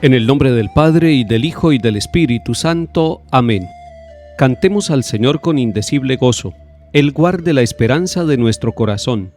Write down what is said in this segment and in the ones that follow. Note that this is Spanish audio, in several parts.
En el nombre del Padre, y del Hijo, y del Espíritu Santo. Amén. Cantemos al Señor con indecible gozo. Él guarde la esperanza de nuestro corazón.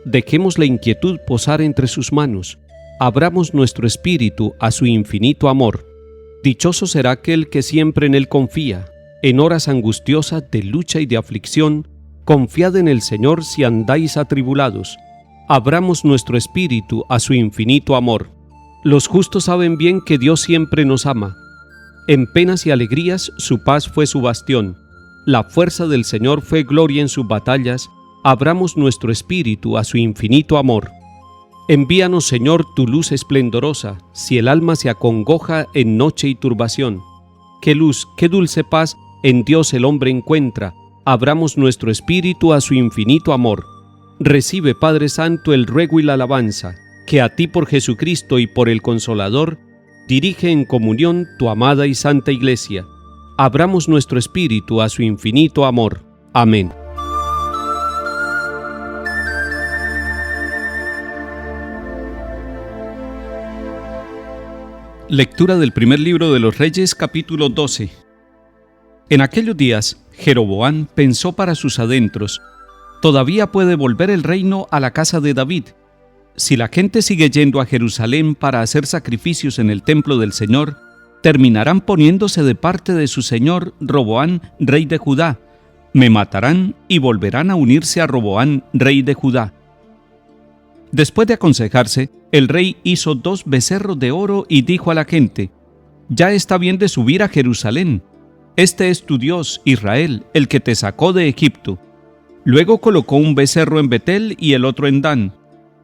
Dejemos la inquietud posar entre sus manos. Abramos nuestro espíritu a su infinito amor. Dichoso será aquel que siempre en Él confía. En horas angustiosas de lucha y de aflicción, confiad en el Señor si andáis atribulados. Abramos nuestro espíritu a su infinito amor. Los justos saben bien que Dios siempre nos ama. En penas y alegrías su paz fue su bastión. La fuerza del Señor fue gloria en sus batallas. Abramos nuestro espíritu a su infinito amor. Envíanos, Señor, tu luz esplendorosa, si el alma se acongoja en noche y turbación. Qué luz, qué dulce paz en Dios el hombre encuentra. Abramos nuestro espíritu a su infinito amor. Recibe, Padre Santo, el ruego y la alabanza, que a ti por Jesucristo y por el Consolador, dirige en comunión tu amada y santa Iglesia. Abramos nuestro espíritu a su infinito amor. Amén. Lectura del primer libro de los Reyes, capítulo 12. En aquellos días, Jeroboam pensó para sus adentros: todavía puede volver el reino a la casa de David. Si la gente sigue yendo a Jerusalén para hacer sacrificios en el templo del Señor, terminarán poniéndose de parte de su señor Roboam, rey de Judá. Me matarán y volverán a unirse a Roboam, rey de Judá. Después de aconsejarse, el rey hizo 2 becerros de oro y dijo a la gente: ya está bien de subir a Jerusalén. Este es tu Dios, Israel, el que te sacó de Egipto. Luego colocó un becerro en Betel y el otro en Dan.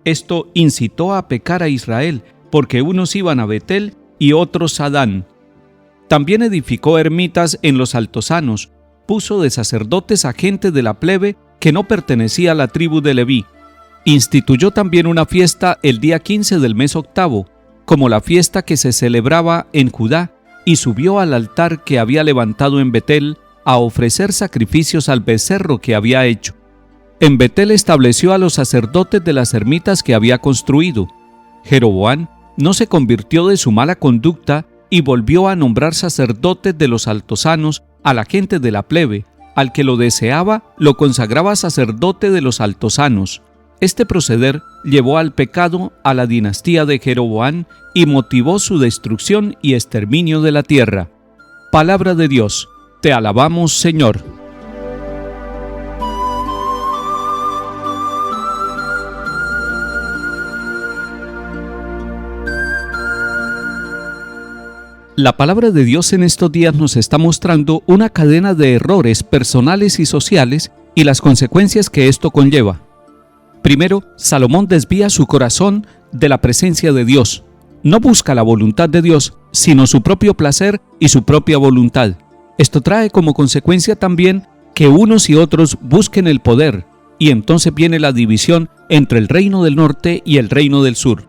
Esto incitó a pecar a Israel, porque unos iban a Betel y otros a Dan. También edificó ermitas en los altosanos, puso de sacerdotes a gente de la plebe que no pertenecía a la tribu de Leví. Instituyó también una fiesta el día 15 del mes octavo, como la fiesta que se celebraba en Judá, y subió al altar que había levantado en Betel a ofrecer sacrificios al becerro que había hecho. En Betel estableció a los sacerdotes de las ermitas que había construido. Jeroboam no se convirtió de su mala conducta y volvió a nombrar sacerdotes de los altosanos a la gente de la plebe. Al que lo deseaba, lo consagraba sacerdote de los altosanos. Este proceder llevó al pecado a la dinastía de Jeroboam y motivó su destrucción y exterminio de la tierra. Palabra de Dios. Te alabamos, Señor. La palabra de Dios en estos días nos está mostrando una cadena de errores personales y sociales y las consecuencias que esto conlleva. Primero, Salomón desvía su corazón de la presencia de Dios. No busca la voluntad de Dios, sino su propio placer y su propia voluntad. Esto trae como consecuencia también que unos y otros busquen el poder, y entonces viene la división entre el reino del norte y el reino del sur.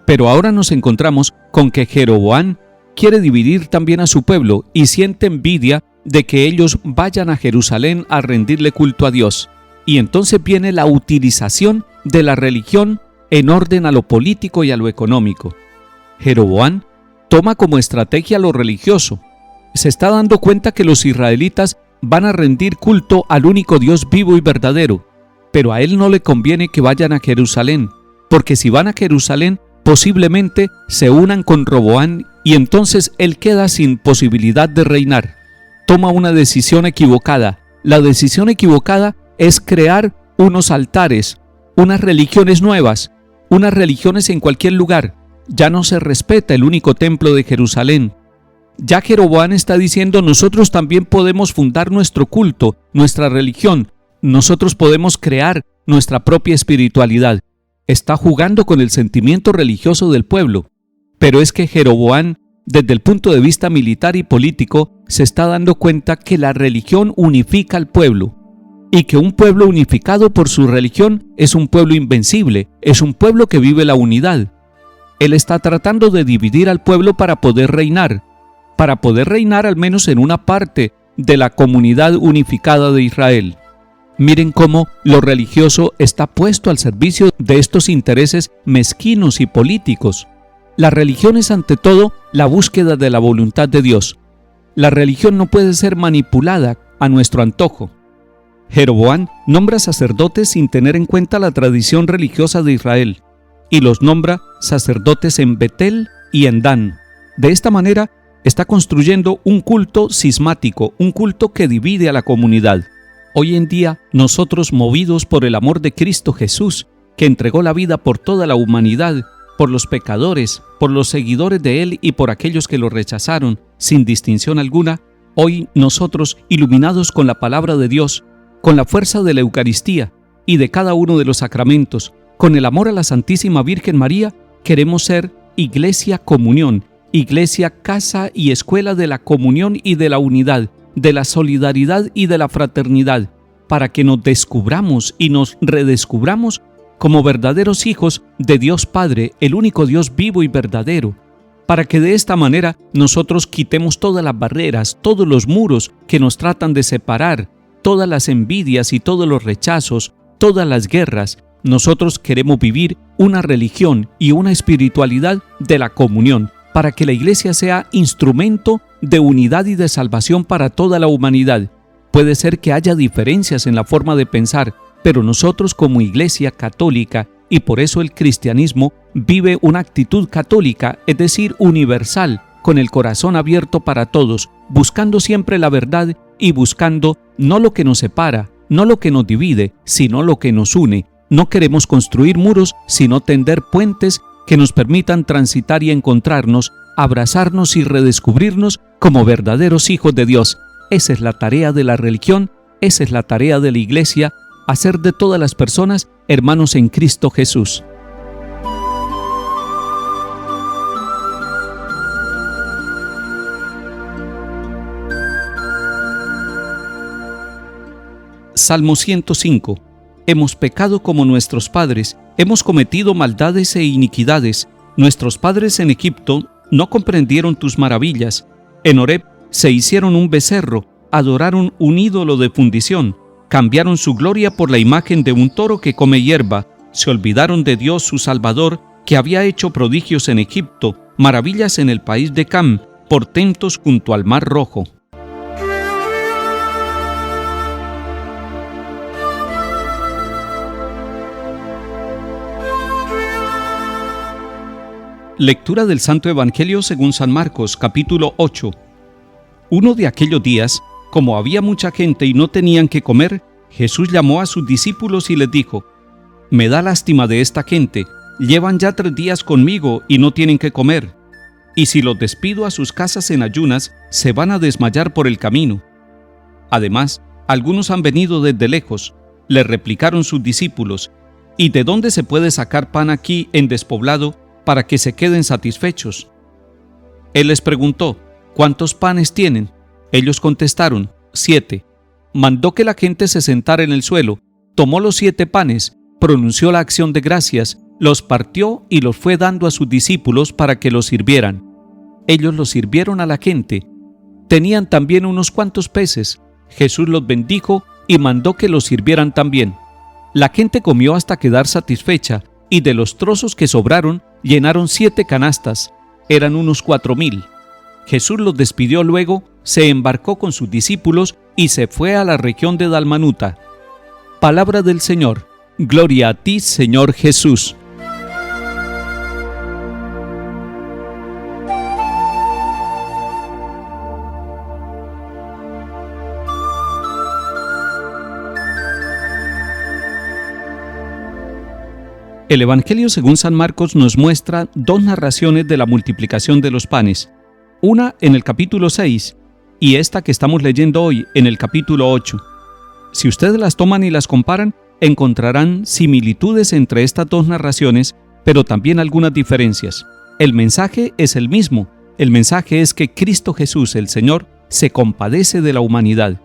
Pero ahora nos encontramos con que Jeroboam quiere dividir también a su pueblo y siente envidia de que ellos vayan a Jerusalén a rendirle culto a Dios. Y entonces viene la utilización de la religión en orden a lo político y a lo económico. Jeroboam toma como estrategia lo religioso. Se está dando cuenta que los israelitas van a rendir culto al único Dios vivo y verdadero, pero a él no le conviene que vayan a Jerusalén, porque si van a Jerusalén, posiblemente se unan con Roboam y entonces él queda sin posibilidad de reinar. Toma una decisión equivocada. La decisión equivocada es crear unos altares, unas religiones nuevas, unas religiones en cualquier lugar. Ya no se respeta el único templo de Jerusalén. Ya Jeroboam está diciendo: nosotros también podemos fundar nuestro culto, nuestra religión. Nosotros podemos crear nuestra propia espiritualidad. Está jugando con el sentimiento religioso del pueblo. Pero es que Jeroboam, desde el punto de vista militar y político, se está dando cuenta que la religión unifica al pueblo y que un pueblo unificado por su religión es un pueblo invencible, es un pueblo que vive la unidad. Él está tratando de dividir al pueblo para poder reinar al menos en una parte de la comunidad unificada de Israel. Miren cómo lo religioso está puesto al servicio de estos intereses mezquinos y políticos. La religión es ante todo la búsqueda de la voluntad de Dios. La religión no puede ser manipulada a nuestro antojo. Jeroboam nombra sacerdotes sin tener en cuenta la tradición religiosa de Israel, y los nombra sacerdotes en Betel y en Dan. De esta manera, está construyendo un culto cismático, un culto que divide a la comunidad. Hoy en día, nosotros, movidos por el amor de Cristo Jesús, que entregó la vida por toda la humanidad, por los pecadores, por los seguidores de Él y por aquellos que lo rechazaron, sin distinción alguna, hoy nosotros, iluminados con la palabra de Dios, con la fuerza de la Eucaristía y de cada uno de los sacramentos, con el amor a la Santísima Virgen María, queremos ser Iglesia Comunión, Iglesia Casa y Escuela de la comunión y de la unidad, de la solidaridad y de la fraternidad, para que nos descubramos y nos redescubramos como verdaderos hijos de Dios Padre, el único Dios vivo y verdadero, para que de esta manera nosotros quitemos todas las barreras, todos los muros que nos tratan de separar, todas las envidias y todos los rechazos, todas las guerras. Nosotros queremos vivir una religión y una espiritualidad de la comunión, para que la Iglesia sea instrumento de unidad y de salvación para toda la humanidad. Puede ser que haya diferencias en la forma de pensar, pero nosotros como Iglesia católica, y por eso el cristianismo vive una actitud católica, es decir, universal, con el corazón abierto para todos, buscando siempre la verdad y buscando no lo que nos separa, no lo que nos divide, sino lo que nos une. No queremos construir muros, sino tender puentes que nos permitan transitar y encontrarnos, abrazarnos y redescubrirnos como verdaderos hijos de Dios. Esa es la tarea de la religión, esa es la tarea de la Iglesia, hacer de todas las personas hermanos en Cristo Jesús. Salmo 105. Hemos pecado como nuestros padres, hemos cometido maldades e iniquidades. Nuestros padres en Egipto no comprendieron tus maravillas. En Horeb se hicieron un becerro, adoraron un ídolo de fundición, cambiaron su gloria por la imagen de un toro que come hierba, se olvidaron de Dios su Salvador, que había hecho prodigios en Egipto, maravillas en el país de Cam, portentos junto al Mar Rojo. Lectura del Santo Evangelio según San Marcos, capítulo 8. Uno de aquellos días, como había mucha gente y no tenían que comer, Jesús llamó a sus discípulos y les dijo: «Me da lástima de esta gente, llevan ya 3 días conmigo y no tienen que comer. Y si los despido a sus casas en ayunas, se van a desmayar por el camino». Además, algunos han venido desde lejos. Le replicaron sus discípulos: «¿Y de dónde se puede sacar pan aquí en despoblado para que se queden satisfechos?». Él les preguntó: «¿Cuántos panes tienen?». Ellos contestaron: 7. Mandó que la gente se sentara en el suelo, tomó los 7 panes, pronunció la acción de gracias, los partió y los fue dando a sus discípulos para que los sirvieran. Ellos los sirvieron a la gente. Tenían también unos cuantos peces. Jesús los bendijo y mandó que los sirvieran también. La gente comió hasta quedar satisfecha, y de los trozos que sobraron, llenaron 7 canastas. Eran unos 4,000. Jesús los despidió luego, se embarcó con sus discípulos y se fue a la región de Dalmanuta. Palabra del Señor. Gloria a ti, Señor Jesús. El Evangelio según San Marcos nos muestra 2 narraciones de la multiplicación de los panes. Una en el capítulo 6 y esta que estamos leyendo hoy en el capítulo 8. Si ustedes las toman y las comparan, encontrarán similitudes entre estas 2 narraciones, pero también algunas diferencias. El mensaje es el mismo. El mensaje es que Cristo Jesús, el Señor, se compadece de la humanidad.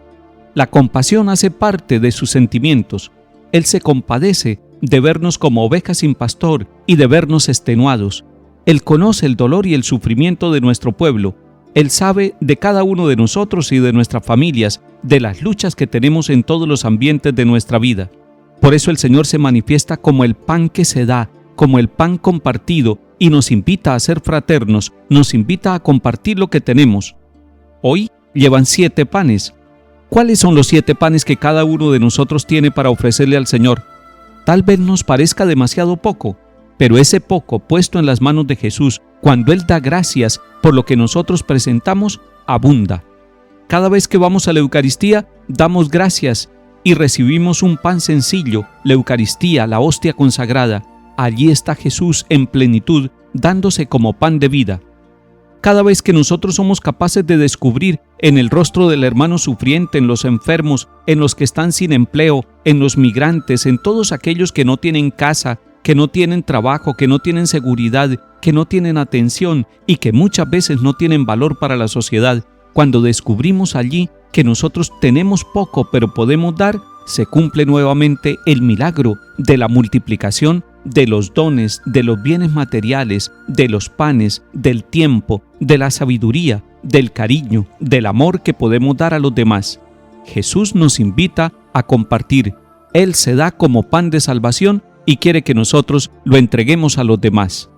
La compasión hace parte de sus sentimientos. Él se compadece de vernos como ovejas sin pastor y de vernos extenuados. Él conoce el dolor y el sufrimiento de nuestro pueblo. Él sabe de cada uno de nosotros y de nuestras familias, de las luchas que tenemos en todos los ambientes de nuestra vida. Por eso el Señor se manifiesta como el pan que se da, como el pan compartido, y nos invita a ser fraternos, nos invita a compartir lo que tenemos. Hoy llevan 7 panes. ¿Cuáles son los 7 panes que cada uno de nosotros tiene para ofrecerle al Señor? Tal vez nos parezca demasiado poco, pero ese poco puesto en las manos de Jesús, cuando Él da gracias por lo que nosotros presentamos, abunda. Cada vez que vamos a la Eucaristía, damos gracias y recibimos un pan sencillo, la Eucaristía, la hostia consagrada. Allí está Jesús en plenitud, dándose como pan de vida. Cada vez que nosotros somos capaces de descubrir en el rostro del hermano sufriente, en los enfermos, en los que están sin empleo, en los migrantes, en todos aquellos que no tienen casa, que no tienen trabajo, que no tienen seguridad, que no tienen atención y que muchas veces no tienen valor para la sociedad, cuando descubrimos allí que nosotros tenemos poco pero podemos dar, se cumple nuevamente el milagro de la multiplicación de los dones, de los bienes materiales, de los panes, del tiempo, de la sabiduría, del cariño, del amor que podemos dar a los demás. Jesús nos invita a compartir. Él se da como pan de salvación y quiere que nosotros lo entreguemos a los demás.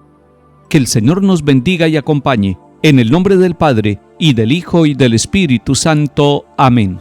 Que el Señor nos bendiga y acompañe. En el nombre del Padre, y del Hijo, y del Espíritu Santo. Amén.